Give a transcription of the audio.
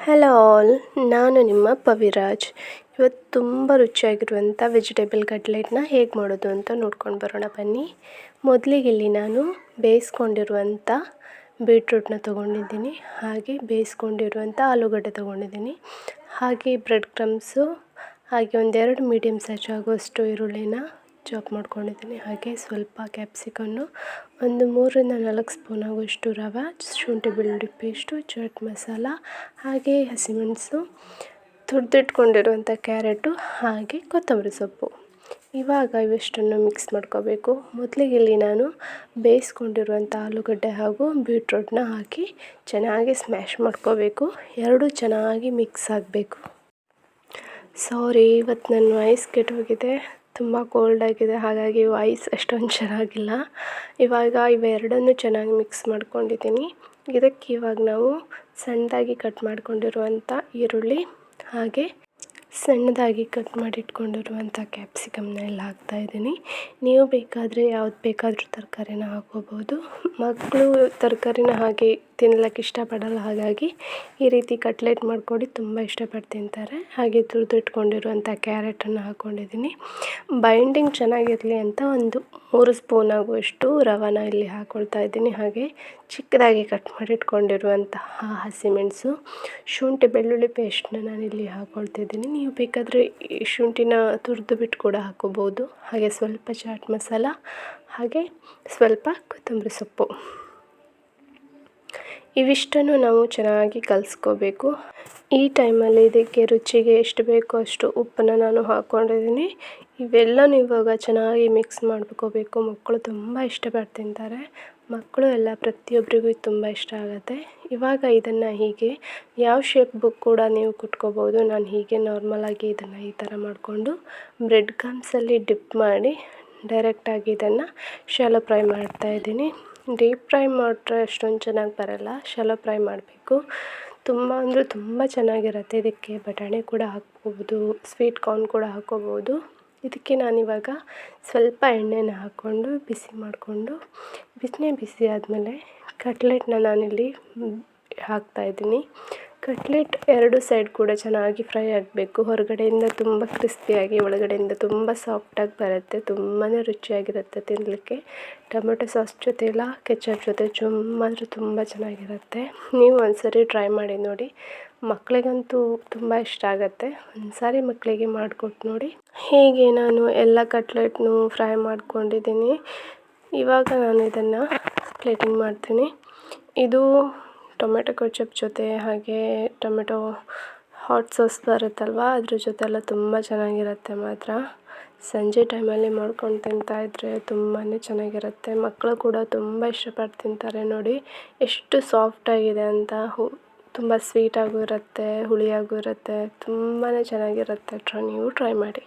Hello all, ನಾನು ನಿಮ್ಮ ಪವಿರಾಜ್. ಇವತ್ತು ತುಂಬ ರುಚಿಯಾಗಿರುವಂಥ ವೆಜಿಟೇಬಲ್ ಕಟ್ಲೆಟ್ನ ಹೇಗೆ ಮಾಡೋದು ಅಂತ ನೋಡ್ಕೊಂಡು ಬರೋಣ ಬನ್ನಿ. ಮೊದಲಿಗೆ ಇಲ್ಲಿ ನಾನು ಬೇಯಿಸ್ಕೊಂಡಿರುವಂಥ ಬೀಟ್ರೂಟ್ನ ತೊಗೊಂಡಿದ್ದೀನಿ, ಹಾಗೆ ಬೇಯಿಸ್ಕೊಂಡಿರುವಂಥ ಆಲೂಗಡ್ಡೆ ತೊಗೊಂಡಿದ್ದೀನಿ, ಹಾಗೆ ಬ್ರೆಡ್ ಕ್ರಮ್ಸು, ಹಾಗೆ ಒಂದೆರಡು ಮೀಡಿಯಮ್ ಸೈಜ್ ಆಗುವಷ್ಟು ಈರುಳ್ಳಿನ ಚಾಪ್ ಮಾಡ್ಕೊಂಡಿದ್ದೀನಿ, ಹಾಗೆ ಸ್ವಲ್ಪ ಕ್ಯಾಪ್ಸಿಕನ್ನು, ಒಂದು 3-4 ಸ್ಪೂನ್ ಆಗುವಷ್ಟು ರವೆ, ಶುಂಠಿ ಬೆಳ್ಳುಳ್ಳಿ ಪೇಸ್ಟು, ಚಾಟ್ ಮಸಾಲ, ಹಾಗೆ ಹಸಿಮೆಣಸು, ತುರಿದಿಟ್ಕೊಂಡಿರುವಂಥ ಕ್ಯಾರೆಟು, ಹಾಗೆ ಕೊತ್ತಂಬರಿ ಸೊಪ್ಪು. ಇವಾಗ ಇವಿಷ್ಟನ್ನು ಮಿಕ್ಸ್ ಮಾಡ್ಕೋಬೇಕು. ಮೊದಲಿಗೆ ಇಲ್ಲಿ ನಾನು ಬೇಯಿಸ್ಕೊಂಡಿರುವಂಥ ಆಲೂಗಡ್ಡೆ ಹಾಗೂ ಬೀಟ್ರೂಟ್ನ ಹಾಕಿ ಚೆನ್ನಾಗಿ ಸ್ಮ್ಯಾಶ್ ಮಾಡ್ಕೋಬೇಕು. ಎರಡೂ ಚೆನ್ನಾಗಿ ಮಿಕ್ಸ್ ಆಗಬೇಕು. ಸಾರಿ, ಇವತ್ತು ನನ್ನ ವಾಯ್ಸ್ ಕೆಟ್ಟೋಗಿದೆ, ತುಂಬ ಕೋಲ್ಡ್ ಆಗಿದೆ, ಹಾಗಾಗಿ ವಾಯ್ಸ್ ಅಷ್ಟೊಂದು ಚೆನ್ನಾಗಿಲ್ಲ. ಇವಾಗ ಇವೆರಡನ್ನೂ ಚೆನ್ನಾಗಿ ಮಿಕ್ಸ್ ಮಾಡ್ಕೊಂಡಿದ್ದೀನಿ. ಇದಕ್ಕೆ ಇವಾಗ ನಾವು ಸಣ್ಣದಾಗಿ ಕಟ್ ಮಾಡ್ಕೊಂಡಿರುವಂಥ ಈರುಳ್ಳಿ, ಹಾಗೆ ಸಣ್ಣದಾಗಿ ಕಟ್ ಮಾಡಿ ಇಟ್ಕೊಂಡಿರುವಂಥ ಕ್ಯಾಪ್ಸಿಕಮ್ನ ಎಲ್ಲ ಹಾಕ್ತಾಯಿದ್ದೀನಿ. ನೀವು ಬೇಕಾದರೆ ಯಾವ್ದು ಬೇಕಾದರೂ ತರಕಾರಿನ ಹಾಕ್ಕೋಬೋದು. ಮಕ್ಕಳು ತರಕಾರಿನ ಹಾಗೆ ತಿನ್ನಲಿಕ್ಕೆ ಇಷ್ಟಪಡಲ್ಲ, ಹಾಗಾಗಿ ಈ ರೀತಿ ಕಟ್ಲೆಟ್ ಮಾಡ್ಕೊಡಿ, ತುಂಬ ಇಷ್ಟಪಟ್ಟು ತಿಂತಾರೆ. ಹಾಗೆ ತುರಿದಿಟ್ಕೊಂಡಿರುವಂಥ ಕ್ಯಾರೆಟನ್ನು ಹಾಕ್ಕೊಂಡಿದ್ದೀನಿ. ಬೈಂಡಿಂಗ್ ಚೆನ್ನಾಗಿರಲಿ ಅಂತ ಒಂದು 3 ಸ್ಪೂನ್ ಆಗುವಷ್ಟು ರವೆನ ಇಲ್ಲಿ ಹಾಕ್ಕೊಳ್ತಾ ಇದ್ದೀನಿ. ಹಾಗೆ ಚಿಕ್ಕದಾಗಿ ಕಟ್ ಮಾಡಿ ಇಟ್ಕೊಂಡಿರುವಂತಹ ಹಸಿಮೆಣಸು, ಶುಂಠಿ ಬೆಳ್ಳುಳ್ಳಿ ಪೇಸ್ಟನ್ನ ನಾನಿಲ್ಲಿ ಹಾಕ್ಕೊಳ್ತಿದ್ದೀನಿ. ನೀವು ಬೇಕಾದರೆ ಈ ಶುಂಠಿನ ತುರಿದು ಬಿಟ್ಟು ಕೂಡ ಹಾಕ್ಕೋಬೋದು. ಹಾಗೆ ಸ್ವಲ್ಪ ಚಾಟ್ ಮಸಾಲ, ಹಾಗೆ ಸ್ವಲ್ಪ ಕೊತ್ತಂಬರಿ ಸೊಪ್ಪು. ಇವಿಷ್ಟನ್ನು ನಾವು ಚೆನ್ನಾಗಿ ಕಲಿಸ್ಕೋಬೇಕು. ಈ ಟೈಮಲ್ಲಿ ಇದಕ್ಕೆ ರುಚಿಗೆ ಎಷ್ಟು ಬೇಕೋ ಅಷ್ಟು ಉಪ್ಪನ್ನು ನಾನು ಹಾಕ್ಕೊಂಡಿದ್ದೀನಿ. ಇವೆಲ್ಲನೂ ಇವಾಗ ಚೆನ್ನಾಗಿ ಮಿಕ್ಸ್ ಮಾಡ್ಕೋಬೇಕು. ಮಕ್ಕಳು ತುಂಬ ಇಷ್ಟಪಟ್ಟು ತಿಂತಾರೆ. ಮಕ್ಕಳು ಎಲ್ಲ ಪ್ರತಿಯೊಬ್ಬರಿಗೂ ಇದು ತುಂಬ ಇಷ್ಟ ಆಗುತ್ತೆ. ಇವಾಗ ಇದನ್ನು ಹೀಗೆ ಯಾವ ಶೇಪ್ ಬುಕ್ ಕೂಡ ನೀವು ಕುಟ್ಕೋಬೋದು. ನಾನು ಹೀಗೆ ನಾರ್ಮಲಾಗಿ ಇದನ್ನು ಈ ಥರ ಮಾಡಿಕೊಂಡು ಬ್ರೆಡ್ ಕ್ರಮ್ಸಲ್ಲಿ ಡಿಪ್ ಮಾಡಿ ಡೈರೆಕ್ಟಾಗಿ ಇದನ್ನು ಶಾಲೋ ಫ್ರೈ ಮಾಡ್ತಾಯಿದ್ದೀನಿ. ಡೀಪ್ ಫ್ರೈ ಮಾಡಿದ್ರೆ ಅಷ್ಟೊಂದು ಚೆನ್ನಾಗಿ ಬರಲ್ಲ, ಶಾಲೋ ಫ್ರೈ ಮಾಡಬೇಕು. ತುಂಬ ಅಂದರೆ ತುಂಬ ಚೆನ್ನಾಗಿರುತ್ತೆ. ಇದಕ್ಕೆ ಬಟಾಣಿ ಕೂಡ ಹಾಕ್ಬೋದು, ಸ್ವೀಟ್ ಕಾರ್ನ್ ಕೂಡ ಹಾಕ್ಕೋಬೋದು. ಇದಕ್ಕೆ ನಾನಿವಾಗ ಸ್ವಲ್ಪ ಎಣ್ಣೆನ ಹಾಕ್ಕೊಂಡು ಬಿಸಿ ಮಾಡಿಕೊಂಡು, ಬಿಸಿ ಆದಮೇಲೆ ಕಟ್ಲೆಟ್ನ ನಾನಿಲ್ಲಿ ಹಾಕ್ತಾಯಿದ್ದೀನಿ. ಕಟ್ಲೆಟ್ ಎರಡು ಸೈಡ್ ಕೂಡ ಚೆನ್ನಾಗಿ ಫ್ರೈ ಆಗಬೇಕು. ಹೊರಗಡೆಯಿಂದ ತುಂಬ ಕ್ರಿಸ್ಪಿಯಾಗಿ, ಒಳಗಡೆಯಿಂದ ತುಂಬ ಸಾಫ್ಟಾಗಿ ಬರುತ್ತೆ. ತುಂಬಾ ರುಚಿಯಾಗಿರುತ್ತೆ ತಿನ್ನಲಿಕ್ಕೆ. ಟೊಮೆಟೊ ಸಾಸ್ ಜೊತೆ ಇಲ್ಲ, ಕೆಚಪ್ ಜೊತೆ ತುಂಬ ಚೆನ್ನಾಗಿರುತ್ತೆ. ನೀವು ಒಂದ್ಸರಿ ಟ್ರೈ ಮಾಡಿ ನೋಡಿ. ಮಕ್ಕಳಿಗಂತೂ ತುಂಬ ಇಷ್ಟ ಆಗುತ್ತೆ. ಒಂದ್ಸಾರಿ ಮಕ್ಕಳಿಗೆ ಮಾಡಿಕೊಟ್ಟು ನೋಡಿ. ಹೀಗೆ ನಾನು ಎಲ್ಲ ಕಟ್ಲೆಟ್ನೂ ಫ್ರೈ ಮಾಡ್ಕೊಂಡಿದ್ದೀನಿ. ಇವಾಗ ನಾನು ಇದನ್ನು ಪ್ಲೇಟಿಂಗ್ ಮಾಡ್ತೀನಿ. ಇದು ಟೊಮೆಟೊ ಕೆಚಪ್ ಜೊತೆ, ಹಾಗೆ ಟೊಮೆಟೊ ಹಾಟ್ ಸಾಸ್ ಬರುತ್ತಲ್ವ, ಅದ್ರ ಜೊತೆ ಎಲ್ಲ ತುಂಬ ಚೆನ್ನಾಗಿರುತ್ತೆ. ಮಾತ್ರ ಸಂಜೆ ಟೈಮಲ್ಲಿ ಮಾಡ್ಕೊಂಡು ತಿಂತಾಯಿದ್ರೆ ತುಂಬಾ ಚೆನ್ನಾಗಿರುತ್ತೆ. ಮಕ್ಕಳು ಕೂಡ ತುಂಬ ಇಷ್ಟಪಟ್ಟು ತಿಂತಾರೆ. ನೋಡಿ ಎಷ್ಟು ಸಾಫ್ಟಾಗಿದೆ ಅಂತ. ತುಂಬ ಸ್ವೀಟಾಗೂ ಇರುತ್ತೆ, ಹುಳಿಯಾಗೂ ಇರುತ್ತೆ, ತುಂಬಾ ಚೆನ್ನಾಗಿರುತ್ತೆ. ನೀವು ಟ್ರೈ ಮಾಡಿ.